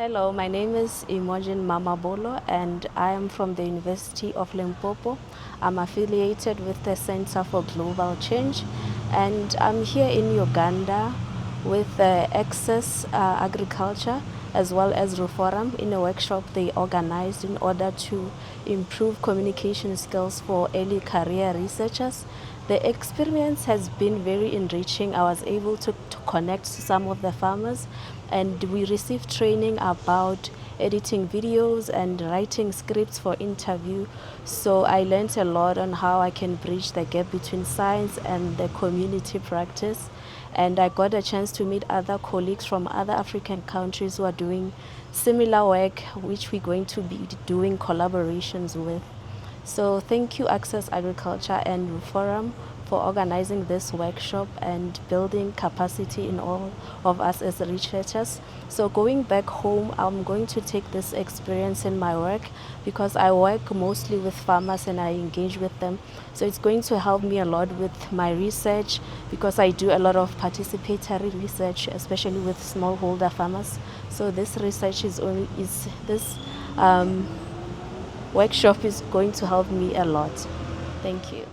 Hello, my name is Emogine Mamabolo and I am from the University of Limpopo. I'm affiliated with the Center for Global Change and I'm here in Uganda with Access Agriculture as well as RUFORUM in a workshop they organized in order to improve communication skills for early career researchers. The experience has been very enriching. I was able to connect to some of the farmers and we received training about editing videos and writing scripts for interview. So I learned a lot on how I can bridge the gap between science and the community practice. And I got a chance to meet other colleagues from other African countries who are doing similar work, which we're going to be doing collaborations with. So thank you Access Agriculture and RUFORUM for organizing this workshop and building capacity in all of us as researchers. So going back home, I'm going to take this experience in my work because I work mostly with farmers and I engage with them. So it's going to help me a lot with my research because I do a lot of participatory research, especially with smallholder farmers. So this research workshop is going to help me a lot. Thank you.